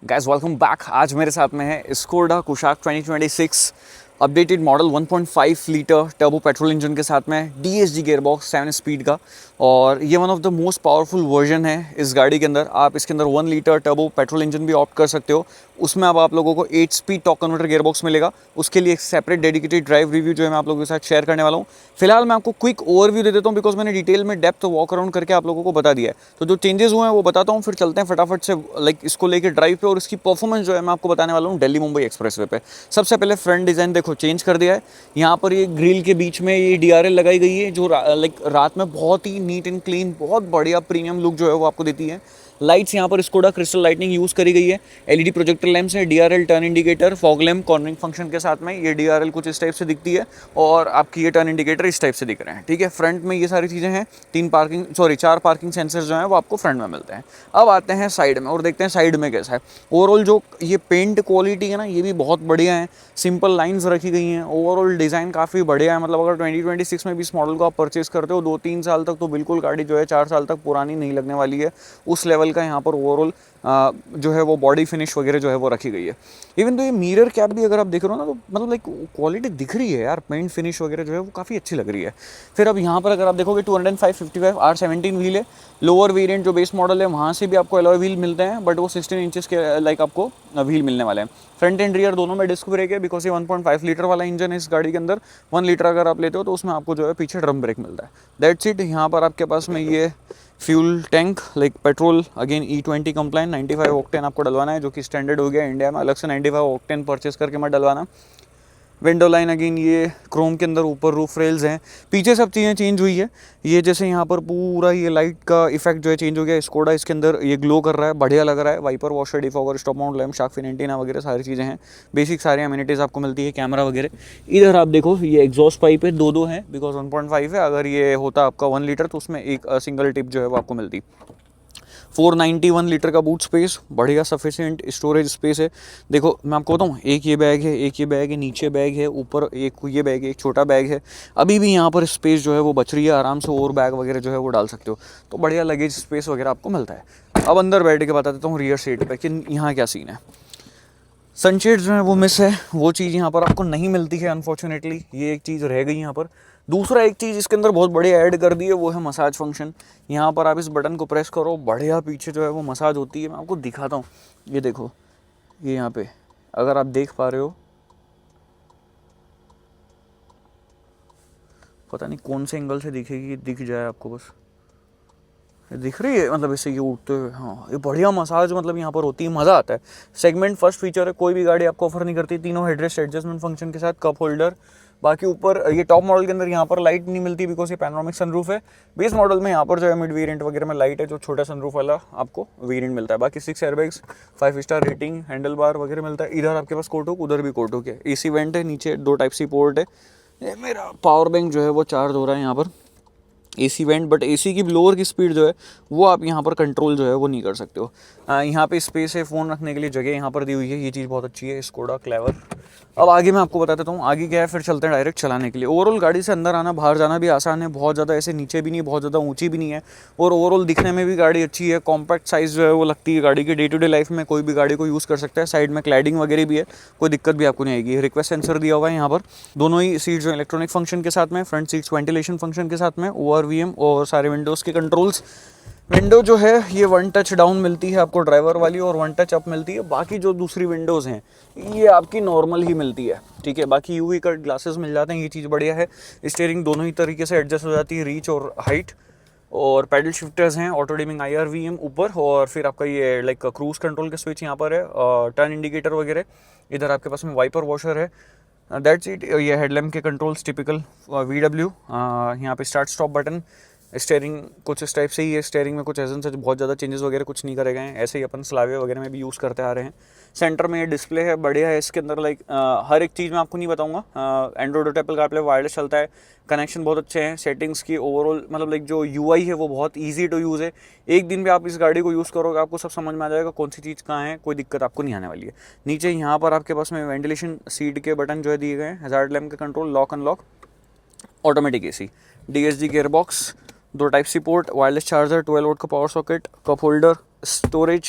Guys welcome back. आज मेरे साथ में है Skoda Kushaq 2026 updated model 1.5 litre turbo petrol engine के साथ में DSG गियरबॉक्स 7 स्पीड का। और ये one of the most powerful version है इस गाड़ी के अंदर। आप इसके अंदर 1 लीटर टर्बो पेट्रोल इंजन भी ऑप्ट कर सकते हो। उसमें अब आप लोगों को 8 स्पीड टॉर्क कन्वर्टर गियरबॉक्स मिलेगा। उसके लिए एक सेपरेट डेडिकेटेड ड्राइव रिव्यू जो है मैं आप लोगों के साथ शेयर करने वाला हूँ। फिलहाल मैं आपको क्विक ओवरव्यू दे देता हूँ बिकॉज मैंने डिटेल में डेप्थ वॉक अराउंड करके आप लोगों को बता दिया है। तो जो चेंजेस हुए हैं वो बताता हूँ, फिर चलते हैं फटाफट से इसको लेके ड्राइव पे। और इसकी परफॉर्मेंस जो है मैं आपको बताने वाला हूँ दिल्ली मुंबई एक्सप्रेसवे पे। सबसे पहले फ्रंट डिज़ाइन देखो चेंज कर दिया है। यहाँ पर ये ग्रिल के बीच में ये DRL लगाई गई है जो रात में बहुत ही नीट एंड क्लीन, बहुत बढ़िया प्रीमियम लुक जो है वो आपको देती है। लाइट्स यहाँ पर स्कोडा क्रिस्टल लाइटनिंग यूज़ करी गई है। LED प्रोजेक्टर लैंप्स है, DRL turn indicator, fog lamp cornering function के साथ में ये DRL कुछ इस टाइप से दिखती है और आपकी ये टर्न इंडिकेटर इस टाइप से दिख रहे हैं। ठीक है, फ्रंट में ये सारी चीज़ें हैं। 4 पार्किंग सेंसर्स जो हैं वो आपको फ्रंट में मिलते हैं। अब आते हैं साइड में और देखते हैं साइड में कैसा है। ओवरऑल जो ये पेंट क्वालिटी है ना, ये भी बहुत बढ़िया है। सिंपल लाइंस रखी गई हैं। ओवरऑल डिज़ाइन काफ़ी बढ़िया है। मतलब अगर 2026 में भी इस मॉडल को आप परचेस करते हो 2-3 साल तक तो बिल्कुल गाड़ी जो है 4 साल तक पुरानी नहीं लगने वाली है। उस लेवल का यहाँ पर ओवरऑल जो है वो बॉडी फिनिश वगैरह जो है वो रखी गई है। इवन तो ये मिरर कैप भी अगर आप देख रहे हो ना तो मतलब क्वालिटी दिख रही है यार। पेंट फिनिश वगैरह जो है वो काफ़ी अच्छी लग रही है। फिर अब यहाँ पर अगर आप देखोगे 205/55 R17 व्हील है। लोअर वेरिएंट जो बेस मॉडल है वहाँ से भी आपको अलॉय व्हील मिलते हैं, बट वो 16 इंचेस के आपको व्हील मिलने वाले हैं। फ्रंट एंड रियर दोनों में डिस्क ब्रेक है बिकॉज ये 1.5 लीटर वाला इंजन है इस गाड़ी के अंदर। 1 लीटर अगर आप लेते हो तो उसमें आपको जो है पीछे ड्रम ब्रेक मिलता है। That's it. यहाँ पर आपके पास में ये fuel tank petrol again E20 कंप्लाइन 95 octane आपको डलवाना है, जो कि स्टैंडर्ड हो गया इंडिया में। अलग से 95 ऑक्टेन परचेस करके मत डलवाना। विंडो लाइन अगेन ये क्रोम के अंदर ऊपर रूफ रेल्स हैं। पीछे सब चीज़ें चेंज हुई है। ये जैसे यहाँ पर पूरा ये लाइट का इफेक्ट जो है चेंज हो गया। स्कोडा इसके अंदर ये ग्लो कर रहा है, बढ़िया लग रहा है। Wiper washer, defogger, stop mount lamp, shark fin antenna वगैरह सारी चीज़ें हैं। बेसिक सारी अम्यूनिटीज़ आपको मिलती है, कैमरा वगैरह। इधर आप देखो ये एग्जॉस्ट पाइप है, दो हैं बिकॉज 1.5 है। अगर ये होता आपका 1 लीटर तो उसमें एक सिंगल टिप जो है वो आपको मिलती। 491 लीटर का बूट स्पेस, बढ़िया सफिशिएंट स्टोरेज स्पेस है। देखो मैं आपको बताऊँ, एक ये बैग है, एक ये बैग है, नीचे बैग है, ऊपर एक ये बैग है, एक छोटा बैग है। अभी भी यहाँ पर स्पेस जो है वो बच रही है, आराम से और बैग वगैरह जो है वो डाल सकते हो। तो बढ़िया लगेज स्पेस वगैरह आपको मिलता है। अब अंदर बैठ के बता देता हूँ रियर सीट पर कि यहाँ क्या सीन है। सनशेड जो है वो मिस है, वो चीज़ यहाँ पर आपको नहीं मिलती है अनफॉर्चुनेटली। ये एक चीज़ रह गई यहाँ पर। दूसरा एक चीज़ इसके अंदर बहुत बढ़िया ऐड कर दी है, वो है मसाज फंक्शन। यहाँ पर आप इस बटन को प्रेस करो, बढ़िया पीछे जो है वो मसाज होती है। मैं आपको दिखाता हूँ, ये देखो, ये यहाँ पे अगर आप देख पा रहे हो, पता नहीं कौन से एंगल से दिखेगी, दिख जाए आपको बस, दिख रही है मतलब इससे ये उठते हुए। हाँ, ये बढ़िया मसाज मतलब यहाँ पर होती है, मज़ा आता है। सेगमेंट फर्स्ट फीचर है, कोई भी गाड़ी आपको ऑफर नहीं करती। तीनों हेडरेस्ट एडजस्टमेंट फंक्शन के साथ, कप होल्डर। बाकी ऊपर ये टॉप मॉडल के अंदर यहाँ पर लाइट नहीं मिलती बिकॉज ये पैनोरामिक सनरूफ है। बेस मॉडल में यहाँ पर जो है मिड वेरिएंट वगैरह में लाइट है, जो छोटा सनरूफ वाला आपको वेरिएंट मिलता है। बाकी 6 airbags, 5 star rating, handle bar वगैरह मिलता है। इधर आपके पास कोट हुक, उधर भी कोट हुक है। AC वेंट है, नीचे 2 टाइप सी पोर्ट है। ये मेरा पावर बैंक जो है वो चार्ज हो रहा है यहाँ पर। AC वेंट, बट AC की ब्लोअर की स्पीड जो है वो आप यहाँ पर कंट्रोल जो है वो नहीं कर सकते हो। यहाँ पे स्पेस है, फ़ोन रखने के लिए जगह यहाँ पर दी हुई है, ये चीज़ बहुत अच्छी है स्कोडा क्लेवर। अब आगे मैं आपको बता देता हूँ आगे क्या है, फिर चलते हैं डायरेक्ट चलाने के लिए। ओवरऑल गाड़ी से अंदर आना बाहर जाना भी आसान है, बहुत ज़्यादा ऐसे नीचे भी नहीं, बहुत ज़्यादा ऊंची भी नहीं है। और ओवरऑल दिखने में भी गाड़ी अच्छी है। कॉम्पैक्ट साइज़ जो है वो लगती है गाड़ी की। डे टू डे लाइफ में कोई भी गाड़ी को यूज़ कर सकता है। साइड में क्लैडिंग वगैरह भी है, कोई दिक्कत भी आपको नहीं आएगी। रिक्वेस्ट सेंसर दिया हुआ है यहाँ पर। दोनों ही सीट जो इलेक्ट्रॉनिक फंक्शन के साथ में, फ्रंट सीट्स वेंटिलेशन फंक्शन के साथ में, ORVM और सारे विंडोज़ के कंट्रोल्स। विंडो जो है ये 1 टच डाउन मिलती है आपको ड्राइवर वाली, और 1 टच अप मिलती है। बाकी जो दूसरी विंडोज़ हैं ये आपकी नॉर्मल ही मिलती है। ठीक है, बाकी UV कट ग्लासेस मिल जाते हैं, ये चीज़ बढ़िया है। स्टीयरिंग दोनों ही तरीके से एडजस्ट हो जाती है, रीच और हाइट। और पैडल शिफ्टर्स हैं, ऑटो डिमिंग IRVM ऊपर, और फिर आपका ये क्रूज कंट्रोल के स्विच यहाँ पर है, टर्न इंडिकेटर वगैरह। इधर आपके पास में वाइपर वॉशर है। That's it. ये हेडलैम्प के कंट्रोल्स टिपिकल VW। यहाँ पे स्टार्ट स्टॉप बटन। स्टेयरिंग कुछ इस टाइप से ही है। स्टेयरिंग में कुछ ऐसे से बहुत ज़्यादा चेंजेस वगैरह कुछ नहीं करे गए हैं, ऐसे ही अपन स्लाविया वगैरह में भी यूज़ करते आ रहे हैं। सेंटर में ये डिस्प्ले है, बढ़िया है। इसके अंदर हर एक चीज़ मैं आपको नहीं बताऊंगा। एंड्रॉइड और एप्पल कारप्ले वायरलेस चलता है। कनेक्शन बहुत अच्छे हैं। सेटिंग्स की ओवरऑल मतलब जो UI है वो बहुत ईजी टू यूज़ है। एक दिन भी आप इस गाड़ी को यूज़ करोगे आपको सब समझ में आ जाएगा कौन सी चीज़ कहाँ है, कोई दिक्कत आपको नहीं आने वाली है। नीचे यहाँ पर आपके पास में वेंटिलेशन सीट के बटन जो है दिए गए हैं, हज़ार्ड लैम्प के control, lock unlock, automatic AC, DSG gearbox, 2 type C port, wireless charger, 12 volt का power socket, cup holder, storage,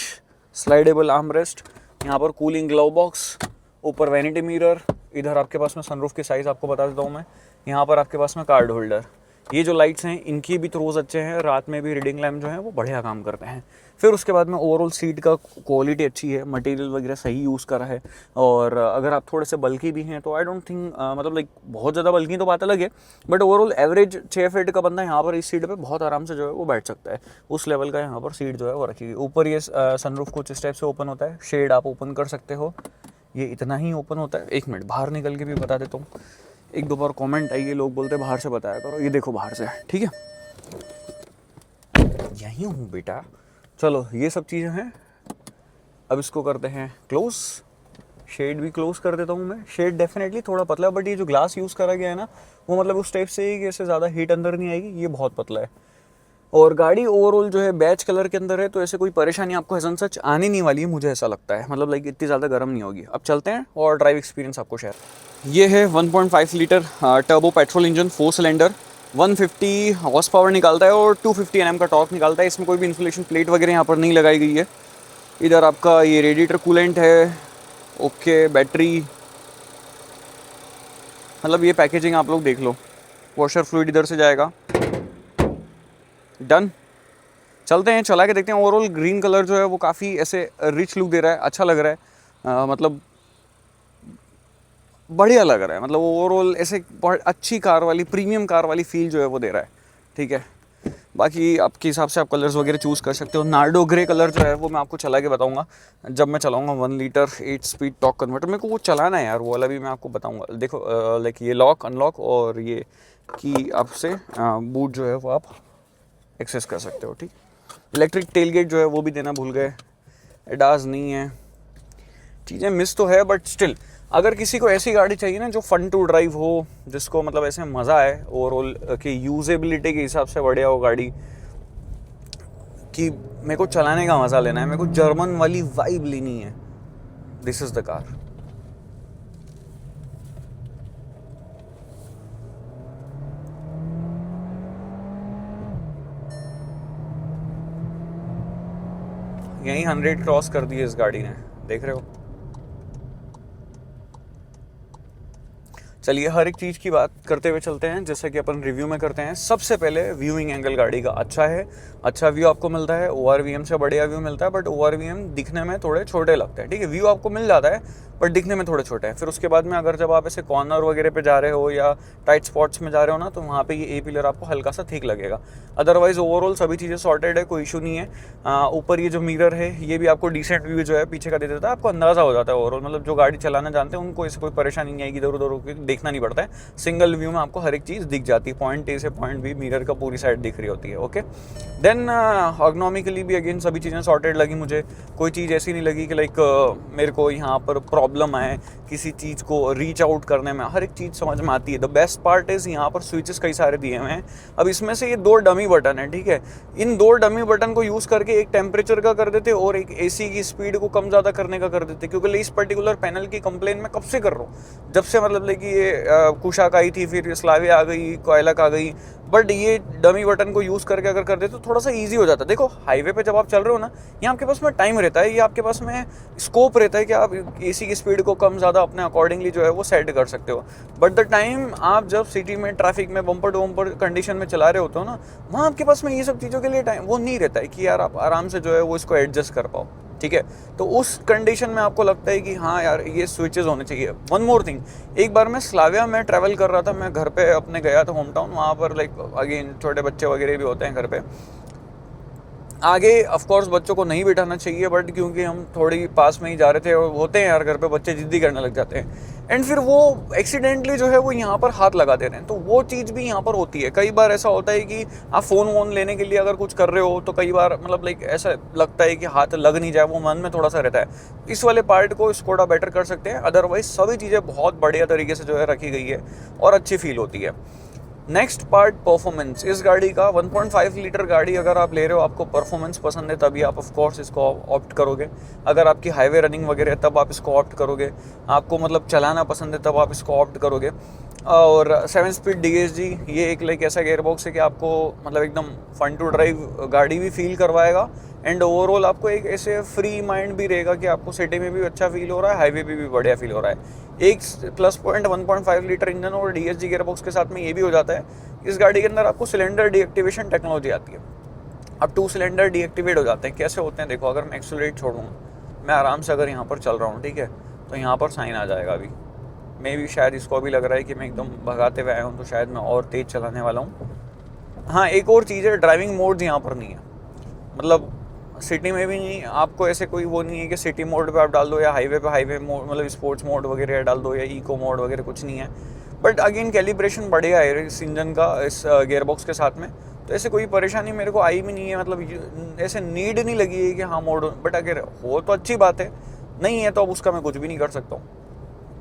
slideable arm rest, यहाँ पर कूलिंग ग्लव बॉक्स, ऊपर वैनिटी मिरर, इधर आपके पास में सनरूफ की साइज़ आपको बता देता हूँ मैं, यहाँ पर आपके पास में कार्ड होल्डर। ये जो लाइट्स हैं इनकी भी थ्रोज अच्छे हैं, रात में भी रीडिंग लैम्प जो है वो बढ़िया काम करते हैं। फिर उसके बाद में ओवरऑल सीट का क्वालिटी अच्छी है, मटेरियल वगैरह सही यूज़ करा है। और अगर आप थोड़े से बल्कि भी हैं तो आई डोंट थिंक मतलब लाइक बहुत ज़्यादा बल्कि तो बात अलग है, बट ओवरऑल एवरेज 6 फीट का बंदा यहाँ पर इस सीट पे बहुत आराम से जो है वो बैठ सकता है। उस लेवल का यहाँ पर सीट जो है वो रखी गई। ऊपर ये सनरूफ कुछ इस टाइप से ओपन होता है, शेड आप ओपन कर सकते हो, ये इतना ही ओपन होता है। एक मिनट बाहर निकल के भी बता देता हूँ, एक दो बार कमेंट आई है, लोग बोलते हैं बाहर से बताया करो, ये देखो बाहर से, ठीक है यहीं हूँ बेटा। चलो ये सब चीज़ें हैं। अब इसको करते हैं क्लोज, शेड भी क्लोज कर देता हूँ मैं। शेड डेफिनेटली थोड़ा पतला है, बट ये जो ग्लास यूज़ करा गया है ना वो मतलब उस टाइप से ही कि इससे ज़्यादा हीट अंदर नहीं आएगी, ये बहुत पतला है। और गाड़ी ओवरऑल जो है बैच कलर के अंदर है, तो ऐसे कोई परेशानी आपको एज सच आने नहीं वाली है, मुझे ऐसा लगता है। मतलब लाइक इतनी ज़्यादा गर्म नहीं होगी। अब चलते हैं और ड्राइव एक्सपीरियंस आपको शेयर। ये है 1.5 litre turbo petrol engine 4 cylinder, 150 horse power निकालता है और 250 Nm का टॉर्क निकालता है। इसमें कोई भी इन्सुलेशन प्लेट वगैरह यहाँ पर नहीं लगाई गई है। इधर आपका ये रेडिएटर कूलेंट है, ओके। बैटरी, मतलब ये पैकेजिंग आप लोग देख लो। वॉशर फ्लूइड इधर से जाएगा, डन। चलते हैं, चला के देखते हैं। ओवरऑल ग्रीन कलर जो है वो काफ़ी ऐसे रिच लुक दे रहा है, अच्छा लग रहा है, मतलब बढ़िया लग रहा है। मतलब ओवरऑल ऐसे बहुत अच्छी कार वाली, प्रीमियम कार वाली फील जो है वो दे रहा है, ठीक है। बाकी आपके हिसाब से आप कलर्स वगैरह चूज़ कर सकते हो। नार्डो ग्रे कलर जो है वो मैं आपको चला के बताऊंगा जब मैं चलाऊंगा 1 लीटर 8 स्पीड टॉर्क कन्वर्टर। मेरे को वो चलाना है यार, वो वाला भी मैं आपको बताऊंगा। देखो लाइक ये लॉक अनलॉक और ये की आपसे बूट जो है वो आप एक्सेस कर सकते हो, ठीक। इलेक्ट्रिक टेलगेट जो है वो भी देना भूल गए। एडास नहीं है, चीज़ें मिस तो है, बट स्टिल अगर किसी को ऐसी गाड़ी चाहिए ना जो फन टू ड्राइव हो, जिसको मतलब ऐसे मज़ा आए ओवरऑल कि यूजेबिलिटी के हिसाब से बढ़िया हो गाड़ी, कि मेरे को चलाने का मज़ा लेना है, मेरे को जर्मन वाली वाइब लेनी है, दिस इज़ द कार। यहीं 100 क्रॉस कर दी है इस गाड़ी ने, देख रहे हो। चलिए हर एक चीज़ की बात करते हुए चलते हैं, जैसे कि अपन रिव्यू में करते हैं। सबसे पहले व्यूइंग एंगल गाड़ी का अच्छा है, अच्छा व्यू आपको मिलता है। ORVM से बढ़िया व्यू मिलता है, बट ORVM दिखने में थोड़े छोटे लगते हैं, ठीक है। व्यू आपको मिल जाता है बट दिखने में थोड़े छोटे हैं। फिर उसके बाद में अगर जब आप ऐसे कॉर्नर वगैरह पे जा रहे हो या टाइट स्पॉट्स में जा रहे हो ना, तो वहाँ पे ये A पिलर आपको हल्का सा ठीक लगेगा। अदरवाइज ओवरऑल सभी चीज़ें सॉर्टेड है, कोई इशू नहीं है। ऊपर ये जो मिरर है ये भी आपको डिसेंट व्यू जो है पीछे का दे देता है, आपको अंदाज़ा हो जाता है ओवरऑल। मतलब जो गाड़ी चलाना जानते हैं उनको इससे कोई परेशानी नहीं आएगी, इधर उधर देखना नहीं पड़ता है। सिंगल व्यू में आपको हर एक चीज़ दिख जाती है, पॉइंट A से पॉइंट B मिरर का पूरी साइड दिख रही होती है, ओके। देन अर्गोनॉमिकली भी अगेन सभी चीज़ें सॉर्टेड लगी मुझे। कोई चीज़ ऐसी नहीं लगी कि लाइक मेरे को यहाँ पर प्रॉब्लम आए किसी चीज़ को रीच आउट करने में। हर एक चीज़ समझ में आती है। द बेस्ट पार्ट इज़ यहाँ पर स्विचेस कई सारे दिए हुए हैं। अब इसमें से ये 2 डमी बटन है, ठीक है। इन 2 डमी बटन को यूज़ करके एक टेम्परेचर का कर देते और एक AC की स्पीड को कम ज़्यादा करने का कर देते, क्योंकि इस पर्टिकुलर पैनल की कंप्लेन मैं कब से कर रहा हूँ, जब से मतलब लाइक ये कुशाक आई थी, फिर स्लाविया आ गई, कोयलक आ गई। बट ये डमी बटन को यूज़ करके अगर कर दे तो थोड़ा सा ईजी हो जाता है। देखो हाईवे पे जब आप चल रहे हो ना, यहाँ आपके पास में टाइम रहता है, ये आपके पास में स्कोप रहता है कि आप AC की स्पीड को कम ज़्यादा अपने अकॉर्डिंगली जो है वो सेट कर सकते हो। बट द टाइम आप जब सिटी में ट्रैफिक में बम्पर टू बम्पर कंडीशन में चला रहे होते हो ना, वहाँ आपके पास में ये सब चीज़ों के लिए टाइम वो नहीं रहता है कि यार आप आराम से जो है वो इसको एडजस्ट कर पाओ, ठीक है। तो उस कंडीशन में आपको लगता है कि हाँ यार ये स्विचेस होने चाहिए। वन मोर थिंग, एक बार मैं स्लाविया में ट्रैवल कर रहा था, मैं घर पे अपने गया था होम टाउन, वहाँ पर लाइक अगेन छोटे बच्चे वगैरह भी होते हैं घर पे। आगे ऑफ कोर्स बच्चों को नहीं बिठाना चाहिए, बट क्योंकि हम थोड़ी पास में ही जा रहे थे और होते हैं यार घर पे बच्चे जिद्दी करने लग जाते हैं, एंड फिर वो एक्सीडेंटली जो है वो यहाँ पर हाथ लगा दे रहे हैं। तो वो चीज़ भी यहाँ पर होती है। कई बार ऐसा होता है कि आप फ़ोन वोन लेने के लिए अगर कुछ कर रहे हो तो कई बार मतलब लाइक ऐसा लगता है कि हाथ लग नहीं जाए, वो मन में थोड़ा सा रहता है। इस वाले पार्ट को स्कोडा बेटर कर सकते हैं। अदरवाइज सभी चीज़ें बहुत बढ़िया तरीके से जो है रखी गई है और अच्छी फील होती है। Next part performance. इस गाड़ी का 1.5 लीटर गाड़ी अगर आप ले रहे हो, आपको परफॉर्मेंस पसंद है, तभी आप ऑफ कोर्स इसको ऑप्ट करोगे। अगर आपकी हाईवे रनिंग वगैरह तब आप इसको ऑप्ट करोगे। आपको मतलब चलाना पसंद है तब आप इसको ऑप्ट करोगे। और 7 स्पीड DSG, ये एक लाइक ऐसा गेयर बॉक्स है कि आपको मतलब एकदम फन टू ड्राइव गाड़ी भी फील करवाएगा एंड ओवरऑल आपको एक ऐसे फ्री माइंड भी रहेगा कि आपको सिटी में भी अच्छा फील हो रहा है, हाईवे पे भी बढ़िया फील हो रहा है। एक प्लस पॉइंट 1.5 लीटर इंजन और DSG गेयर बॉक्स के साथ में ये भी हो जाता है, इस गाड़ी के अंदर आपको सिलेंडर डीएक्टिवेशन टेक्नोलॉजी आती है। अब 2 सिलेंडर डीएक्टिवेट हो जाते हैं। कैसे होते हैं देखो, अगर मैं एक्सेलरेट छोड़ूँ, मैं आराम से अगर यहाँ पर चल रहा हूँ, ठीक है, तो यहाँ पर साइन आ जाएगा। अभी मे भी शायद इसको अभी लग रहा है कि मैं एकदम भगाते हुए आया हूँ, तो शायद मैं और तेज़ चलाने वाला हूँ। हाँ, एक और चीज़ है, ड्राइविंग मोड यहाँ पर नहीं है, मतलब सिटी में भी नहीं, आपको ऐसे कोई वो नहीं है कि सिटी मोड पे आप डाल दो या हाईवे मोड, मतलब स्पोर्ट्स मोड वगैरह डाल दो या इको मोड वगैरह, कुछ नहीं है। बट अगेन कैलिब्रेशन बढ़िया है इस इंजन का, इस गेयर बॉक्स के साथ में, तो ऐसे कोई परेशानी मेरे को आई भी नहीं है, मतलब ऐसे नीड नहीं लगी है कि हाँ मोड। बट अगर हो तो अच्छी बात है, नहीं है तो अब उसका मैं कुछ भी नहीं कर सकता हूँ।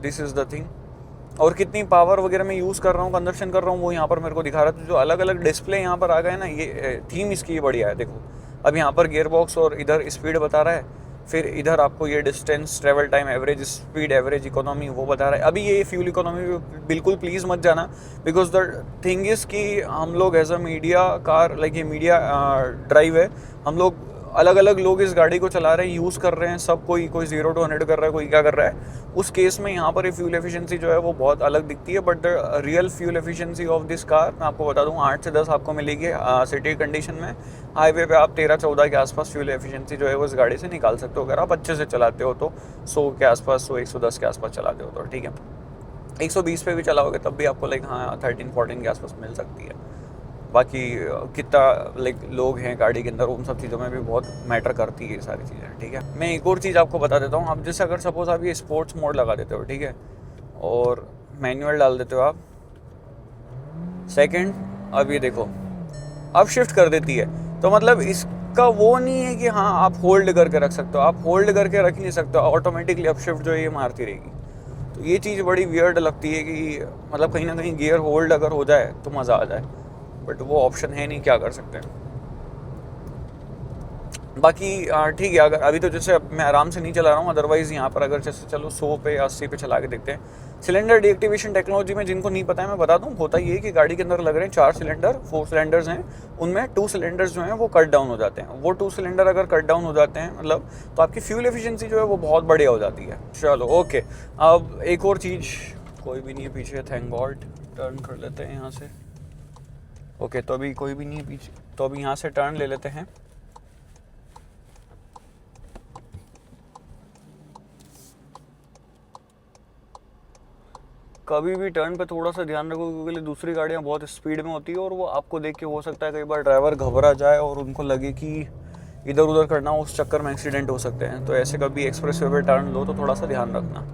This is the thing. और कितनी पावर वगैरह मैं यूज़ कर रहा हूँ, कंजप्शन कर रहा हूँ, वो यहाँ पर मेरे को दिखा रहा था। जो अलग अलग डिस्प्ले यहाँ पर आ गए ना, ये थीम इसकी बढ़िया है। देखो अब यहाँ पर गियर बॉक्स और इधर स्पीड बता रहा है, फिर इधर आपको ये distance, travel time, average speed, average economy वो बता रहा है। अभी ये फ्यूल इकोनॉमी बिल्कुल प्लीज़ मत जाना, बिकॉज द थिंग इज़ कि हम लोग as a media car, like ये मीडिया ड्राइव है, हम लोग अलग अलग लोग इस गाड़ी को चला रहे हैं, यूज़ कर रहे हैं, सब कोई 0 to 100 कर रहा है, कोई क्या कर रहा है। उस केस में यहाँ पर फ्यूल एफिशिएंसी जो है वो बहुत अलग दिखती है। But the real fuel efficiency of this car मैं आपको बता दूँ, 8 से 10 आपको मिलेगी सिटी कंडीशन में। हाईवे पे आप 13-14 के आसपास फ्यूल एफिशिएंसी जो है वो इस गाड़ी से निकाल सकते हो, अगर आप अच्छे से चलाते हो तो 100 के आसपास, 100-110 के आसपास चलाते हो तो, ठीक है। 120 पे भी चलाओगे तब भी आपको लाइक हाँ 13-14 के आसपास मिल सकती है। बाकी कितना लाइक लोग हैं गाड़ी के अंदर, उन सब चीज़ों में भी बहुत मैटर करती है ये सारी चीज़ें, ठीक है। मैं एक और चीज़ आपको बता देता हूँ। आप जैसे अगर सपोज आप ये स्पोर्ट्स मोड लगा देते हो, ठीक है, और मैनुअल डाल देते हो आप, सेकंड, अब ये देखो अब शिफ्ट कर देती है, तो मतलब इसका वो नहीं है कि हाँ आप होल्ड करके रख सकते हो, आप होल्ड करके रख नहीं सकते, ऑटोमेटिकली अब शिफ्ट जो है ये मारती रहेगी। तो ये चीज़ बड़ी वियर्ड लगती है कि मतलब कहीं ना कहीं गियर होल्ड अगर हो जाए तो मज़ा आ जाए, बट वो ऑप्शन है नहीं, क्या कर सकते हैं। बाकी ठीक है, अगर अभी तो जैसे मैं आराम से नहीं चला रहा हूँ, अदरवाइज़ यहाँ पर अगर जैसे चलो 100 पे या 80 पे चला के देखते हैं। सिलेंडर डीएक्टिवेशन टेक्नोलॉजी में जिनको नहीं पता है मैं बता दूँ, होता ये है कि गाड़ी के अंदर लग रहे हैं 4 सिलेंडर, 4 सिलेंडर्स हैं, उनमें 2 सिलेंडर्स जो हैं वो कट डाउन हो जाते हैं। वो 2 सिलेंडर अगर कट डाउन हो जाते हैं मतलब, तो आपकी फ्यूल एफिशिएंसी जो है वो बहुत बढ़िया हो जाती है। चलो ओके, अब एक और चीज़, कोई भी नहीं है पीछे, थैंक गॉड। टर्न कर लेते हैं यहाँ से। ओके, तो अभी कोई भी नहीं है पीछे, तो अभी यहाँ से टर्न ले लेते हैं। कभी भी टर्न पे थोड़ा सा ध्यान रखो, क्योंकि दूसरी गाड़ियाँ बहुत स्पीड में होती है और वो आपको देख के हो सकता है कई बार ड्राइवर घबरा जाए और उनको लगे कि इधर उधर करना, उस चक्कर में एक्सीडेंट हो सकते हैं। तो ऐसे कभी एक्सप्रेस वे पे टर्न लो तो थोड़ा सा ध्यान रखना।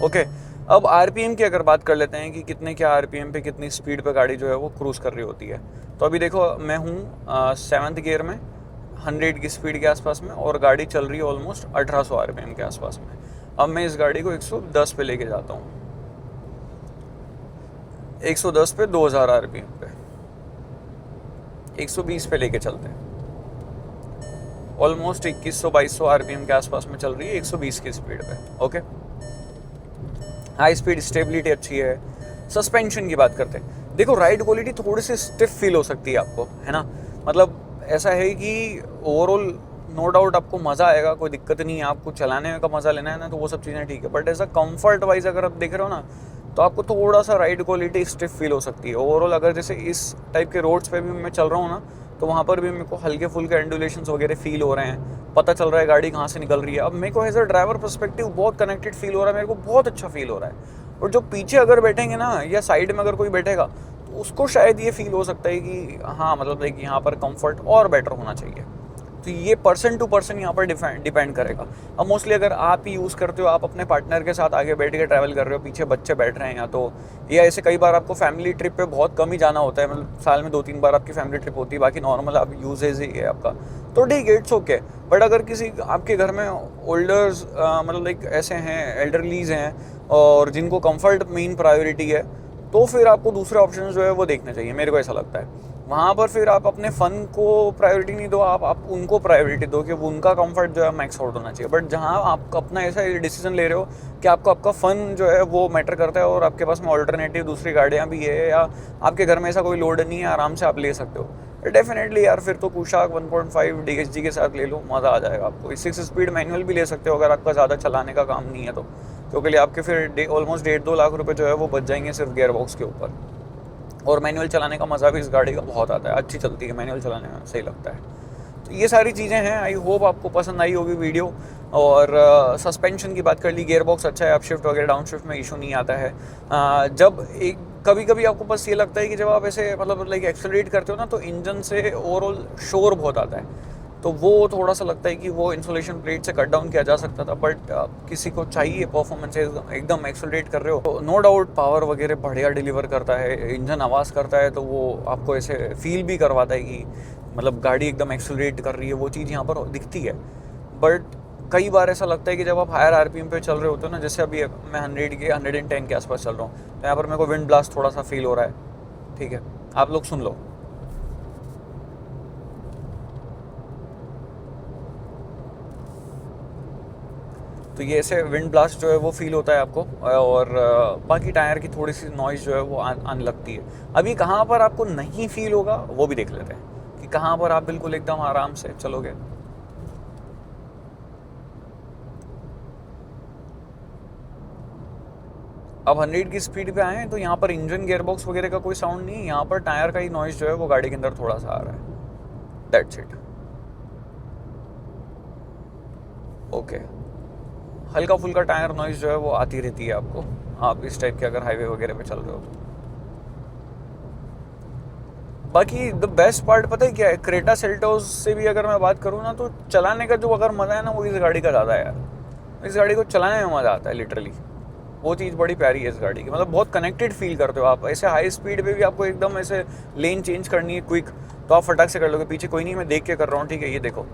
ओके, अब आरपीएम की अगर बात कर लेते हैं कि कितने क्या आरपीएम पे, कितनी स्पीड पे गाड़ी जो है वो क्रूज़ कर रही होती है। तो अभी देखो मैं हूँ 7th गियर में 100 की स्पीड के आसपास में, और गाड़ी चल रही है ऑलमोस्ट 1800 आरपीएम के आसपास में। अब मैं इस गाड़ी को 110 पे लेके जाता हूँ, 110 पे 2000 आरपीएम पे, 120 पे लेके चलते हैं। ऑलमोस्ट 2100-2200 आरपीएम के आसपास में चल रही है 120 की स्पीड पे। ओके, हाई स्पीड, स्टेबिलिटी अच्छी है। सस्पेंशन की बात करते हैं, देखो राइड क्वालिटी थोड़ी सी स्टिफ फील हो सकती है आपको, है ना, मतलब ऐसा है कि ओवरऑल नो डाउट आपको मज़ा आएगा, कोई दिक्कत नहीं है, आपको चलाने का मज़ा लेना है ना, तो वो सब चीज़ें ठीक है। बट ऐसा कंफर्ट वाइज अगर आप देख रहे हो ना, तो आपको थोड़ा सा राइड क्वालिटी स्टिफ फील हो सकती है ओवरऑल। अगर जैसे इस टाइप के रोड्स पे भी मैं चल रहा हूँ ना, तो वहाँ पर भी मेरे को हल्के फुल्के एंडुलेशंस वगैरह फील हो रहे हैं, पता चल रहा है गाड़ी कहाँ से निकल रही है। अब मेरे को एज अ ड्राइवर पर्सपेक्टिव बहुत कनेक्टेड फील हो रहा है, मेरे को बहुत अच्छा फील हो रहा है। और जो पीछे अगर बैठेंगे ना, या साइड में अगर कोई बैठेगा, तो उसको शायद ये फील हो सकता है कि हाँ मतलब लाइक यहाँ पर कंफर्ट और बेटर होना चाहिए। तो ये पर्सन टू पर्सन यहाँ पर डिपेंड करेगा। अब मोस्टली अगर आप ही यूज़ करते हो, आप अपने पार्टनर के साथ आगे बैठ के ट्रैवल कर रहे हो, पीछे बच्चे बैठ रहे हैं, या तो या ऐसे कई बार आपको फैमिली ट्रिप पे बहुत कम ही जाना होता है, मतलब साल में 2-3 बार आपकी फैमिली ट्रिप होती है, बाकी नॉर्मल आप यूजेज ही है आपका, तो ठीक है, इट्स ओके। बट अगर किसी आपके घर में ओल्डर्स मतलब लाइक ऐसे हैं, एल्डरलीज हैं, और जिनको कंफर्ट मेन प्रायोरिटी है, तो फिर आपको दूसरे ऑप्शन जो है वो देखने चाहिए, मेरे को ऐसा लगता है। वहाँ पर फिर आप अपने फ़न को प्रायोरिटी नहीं दो, आप उनको प्रायोरिटी दो कि उनका कंफर्ट जो है मैक्स आउट होना चाहिए। बट जहाँ आप अपना ऐसा डिसीजन ले रहे हो कि आपको आपका फ़न जो है वो मैटर करता है और आपके पास में ऑल्टरनेटिव दूसरी गाड़ियाँ भी है या आपके घर में ऐसा कोई लोड नहीं है, आराम से आप ले सकते हो, डेफिनेटली यार फिर तो कुशाक 1.5 DSG के साथ ले लो, मज़ा आ जाएगा आपको। 6 स्पीड मैनुअल भी ले सकते हो अगर आपका ज़्यादा चलाने का काम नहीं है तो, क्योंकि लिए आपके फिर ऑलमोस्ट 1.5-2 लाख रुपए जो है वो बच जाएंगे सिर्फ गियर बॉक्स के ऊपर। और मैनुअल चलाने का मज़ा भी इस गाड़ी का बहुत आता है, अच्छी चलती है, मैनुअल चलाने में सही लगता है। तो ये सारी चीज़ें हैं, आई होप आपको पसंद आई होगी वीडियो। और सस्पेंशन की बात कर ली, गियर बॉक्स अच्छा है, आप शिफ्ट वगैरह डाउन शिफ्ट में इशू नहीं आता है। जब एक कभी कभी आपको बस ये लगता है कि जब आप ऐसे मतलब लाइक एक्सेलरेट करते हो ना तो इंजन से ओवरऑल शोर बहुत आता है, तो वो थोड़ा सा लगता है कि वो इंसुलेशन प्लेट से कट डाउन किया जा सकता था। बट किसी को चाहिए परफॉर्मेंस एकदम एक्सेलरेट कर रहे हो तो नो डाउट पावर वगैरह बढ़िया डिलीवर करता है, इंजन आवाज़ करता है, तो वो आपको ऐसे फील भी करवाता है कि मतलब गाड़ी एकदम एक्सेलरेट कर रही है, वो चीज़ यहाँ पर दिखती है। बट कई बार ऐसा लगता है कि जब आप हायर RPM पे चल रहे होते हो ना, जैसे अभी मैं 110 के आसपास चल रहा हूँ, तो यहाँ पर मेरे को विंड ब्लास्ट थोड़ा सा फील हो रहा है, ठीक है, आप लोग सुन लो। तो ये ऐसे विंड ब्लास्ट जो है वो फील होता है आपको, और बाकी टायर की थोड़ी सी नॉइज़ जो है वो आने लगती है। अभी कहाँ पर आपको नहीं फील होगा वो भी देख लेते हैं कि कहाँ पर आप बिल्कुल एकदम आराम से चलोगे। अब 100 की स्पीड पे आए हैं तो यहाँ पर इंजन गियरबॉक्स वगैरह का कोई साउंड नहीं है, यहाँ पर टायर का ही नॉइज़ जो है वो गाड़ी के अंदर थोड़ा सा आ रहा है, दैट्स इट। ओके, हल्का फुल्का टायर नॉइज़ जो है वो आती रहती है आपको, आप इस टाइप के अगर हाईवे वगैरह पे चल रहे हो तो। बाकी द बेस्ट पार्ट पता है क्या है, क्रेटा सेल्टोस से भी अगर मैं बात करूँ ना तो चलाने का जो अगर मज़ा है ना वो इस गाड़ी का ज़्यादा है यार। इस गाड़ी को चलाने में मज़ा आता है लिटरली, वो चीज़ बड़ी प्यारी है इस गाड़ी की। मतलब बहुत कनेक्टेड फील करते हो आप, ऐसे हाई स्पीड पे भी आपको एकदम ऐसे लेन चेंज करनी है क्विक तो आप फटाक से कर लोगे, पीछे कोई नहीं, मैं देख के कर रहा हूँ, ठीक है, ये देखो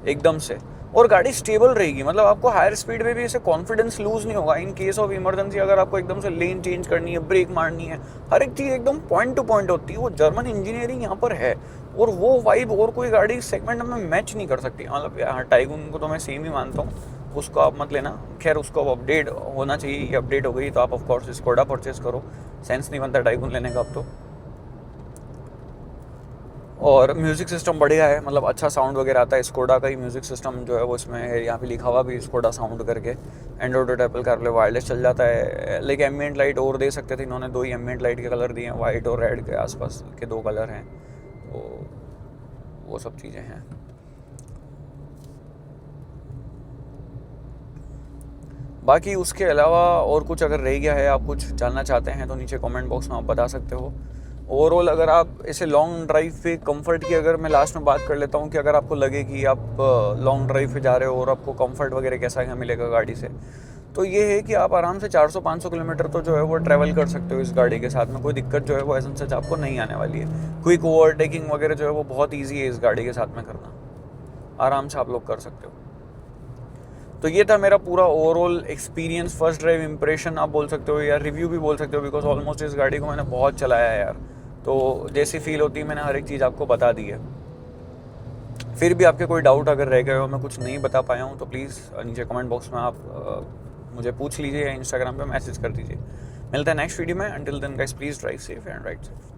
एकदम से। और गाड़ी स्टेबल रहेगी, मतलब आपको हायर स्पीड पे भी ऐसे कॉन्फिडेंस लूज नहीं होगा। इन केस ऑफ इमरजेंसी अगर आपको एकदम से लेन चेंज करनी है, ब्रेक मारनी है, हर एक चीज़ एकदम पॉइंट टू पॉइंट होती है। वो जर्मन इंजीनियरिंग यहाँ पर है और वो वाइब और कोई गाड़ी सेगमेंट में मैच नहीं कर सकती। मतलब हाँ, टाइगून को तो मैं सेम ही मानता हूँ, उसको आप मत लेना, खैर उसको अब अपडेट होना चाहिए, ये अपडेट हो गई तो आप ऑफकोर्स स्कोडा परचेज करो, सेंस नहीं बनता टाइगून लेने का अब तो। और म्यूज़िक सिस्टम बढ़िया है, मतलब अच्छा साउंड वगैरह आता है, स्कोडा का ही म्यूज़िक सिस्टम जो है वो इसमें है, यहाँ पे लिखा हुआ भी स्कोडा साउंड करके। एंड्रॉइड और एप्पल कारप्ले वायरलेस चल जाता है, लेकिन एम्बिएंट लाइट और दे सकते थे, इन्होंने 2 ही एम्बिएंट लाइट के कलर दिए हैं, वाइट और रेड के आसपास के 2 कलर हैं, तो वो सब चीज़ें हैं। बाकी उसके अलावा और कुछ अगर रह गया है, आप कुछ जानना चाहते हैं तो नीचे कमेंट बॉक्स में आप बता सकते हो। ओवरऑल अगर आप ऐसे लॉन्ग ड्राइव पे कंफर्ट की अगर मैं लास्ट में बात कर लेता हूँ कि अगर आपको लगे कि आप लॉन्ग ड्राइव पे जा रहे हो और आपको कंफर्ट वगैरह कैसा है मिलेगा गाड़ी से, तो ये है कि आप आराम से 400-500 किलोमीटर तो जो है वो ट्रैवल कर सकते हो इस गाड़ी के साथ में, कोई दिक्कत जो है वो एज सच आपको नहीं आने वाली है। क्विक ओवरटेकिंग वगैरह जो है वो बहुत ईजी है इस गाड़ी के साथ में करना, आराम से आप लोग कर सकते हो। तो ये था मेरा पूरा overall experience, first drive impression आप बोल सकते हो या रिव्यू भी बोल सकते हो, बिकॉज ऑलमोस्ट इस गाड़ी को मैंने बहुत चलाया है यार, तो जैसी फील होती है मैंने हर एक चीज़ आपको बता दी है। फिर भी आपके कोई डाउट अगर रह गए हो, मैं कुछ नहीं बता पाया हूँ, तो प्लीज़ नीचे कमेंट बॉक्स में आप मुझे पूछ लीजिए या इंस्टाग्राम पे मैसेज कर दीजिए। मिलता है नेक्स्ट वीडियो में, until then guys please drive safe and ride safe.